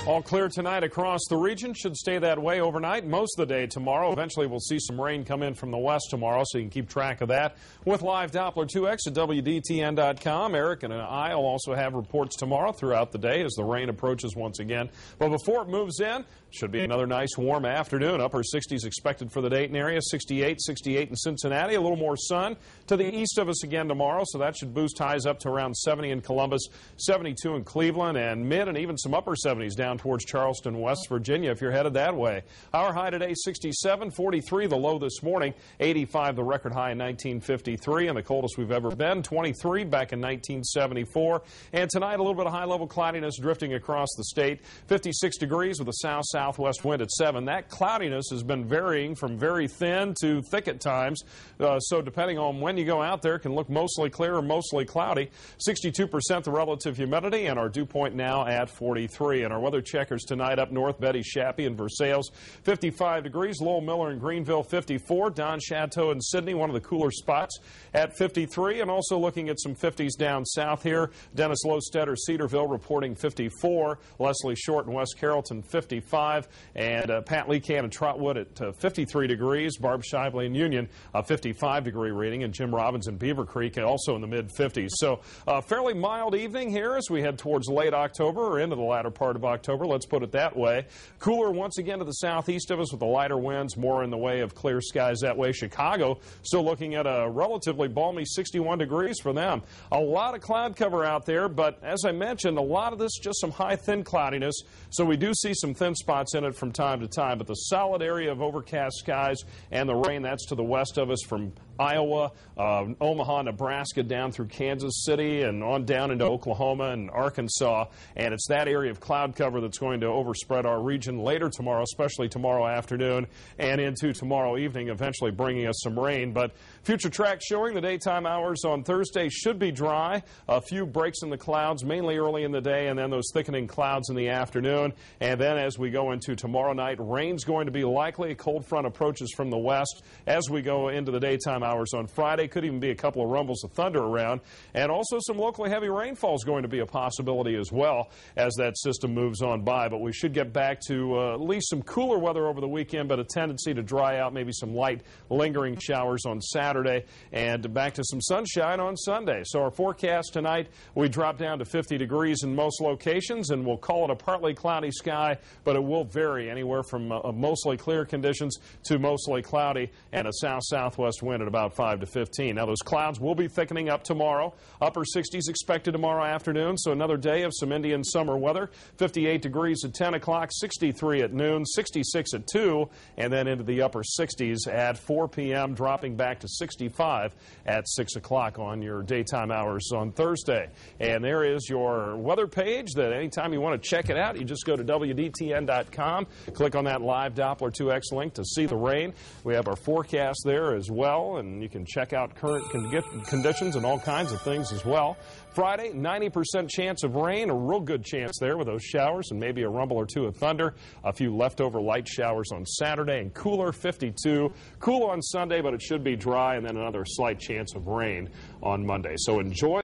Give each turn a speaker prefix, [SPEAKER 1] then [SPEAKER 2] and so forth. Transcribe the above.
[SPEAKER 1] All clear tonight across the region. Should stay that way overnight. Most of the day tomorrow. Eventually we'll see some rain come in from the west tomorrow, so you can keep track of that with live Doppler 2X at WDTN.com. Eric and I will also have reports tomorrow throughout the day as the rain approaches once again. But before it moves in, should be another nice warm afternoon. Upper 60s expected for the Dayton area. 68 in Cincinnati. A little more sun to the east of us again tomorrow, so that should boost highs up to around 70 in Columbus, 72 in Cleveland, and mid and even some upper 70s down towards Charleston, West Virginia, if you're headed that way. Our high today, 67, 43 the low this morning, 85 the record high in 1953, and the coldest we've ever been, 23 back in 1974. And tonight, a little bit of high-level cloudiness drifting across the state, 56 degrees with a south-southwest wind at 7. That cloudiness has been varying from very thin to thick at times, so depending on when you go out there, it can look mostly clear or mostly cloudy. 62% the relative humidity, and our dew point now at 43. And our weather checkers tonight up north, Betty Shappy and Versailles, 55 degrees. Lowell Miller and Greenville, 54. Don Chateau and Sydney, one of the cooler spots, at 53. And also looking at some 50s down south here. Dennis Lowstetter, Cedarville, reporting 54. Leslie Short and West Carrollton, 55. And Pat Leacan and Trotwood at 53 degrees. Barb Shively and Union, a 55-degree reading. And Jim Robbins and Beaver Creek also in the mid-50s. So a fairly mild evening here as we head towards late October or into the latter part of October. Let's put it that way. Cooler once again to the southeast of us with the lighter winds, more in the way of clear skies that way. Chicago still looking at a relatively balmy 61 degrees for them. A lot of cloud cover out there, but as I mentioned, a lot of this just some high, thin cloudiness, so we do see some thin spots in it from time to time, but the solid area of overcast skies and the rain, that's to the west of us from Iowa, Omaha, Nebraska, down through Kansas City and on down into Oklahoma and Arkansas, and it's that area of cloud cover that's going to overspread our region later tomorrow, especially tomorrow afternoon and into tomorrow evening, eventually bringing us some rain. But future tracks showing the daytime hours on Thursday should be dry. A few breaks in the clouds, mainly early in the day, and then those thickening clouds in the afternoon. And then as we go into tomorrow night, rain's going to be likely. A cold front approaches from the west as we go into the daytime hours on Friday. Could even be a couple of rumbles of thunder around. And also some locally heavy rainfall is going to be a possibility as well as that system moves on by. But we should get back to at least some cooler weather over the weekend, but a tendency to dry out, maybe some light lingering showers on Saturday, and back to some sunshine on Sunday. So our forecast tonight, we drop down to 50 degrees in most locations, and we'll call it a partly cloudy sky, but it will vary anywhere from mostly clear conditions to mostly cloudy, and a south-southwest wind at about 5 to 15. Now those clouds will be thickening up tomorrow. Upper 60s expected tomorrow afternoon, so another day of some Indian summer weather. 58 degrees at 10 o'clock, 63 at noon, 66 at 2, and then into the upper 60s at 4 p.m., dropping back to 65 at 6 o'clock on your daytime hours on Thursday. And there is your weather page that anytime you want to check it out, you just go to WDTN.com, click on that live Doppler 2X link to see the rain. We have our forecast there as well, and you can check out current conditions and all kinds of things as well. Friday, 90% chance of rain, a real good chance there with those showers and maybe a rumble or two of thunder. A few leftover light showers on Saturday, and cooler, 52. Cool on Sunday, but it should be dry, and then another slight chance of rain on Monday. So enjoy.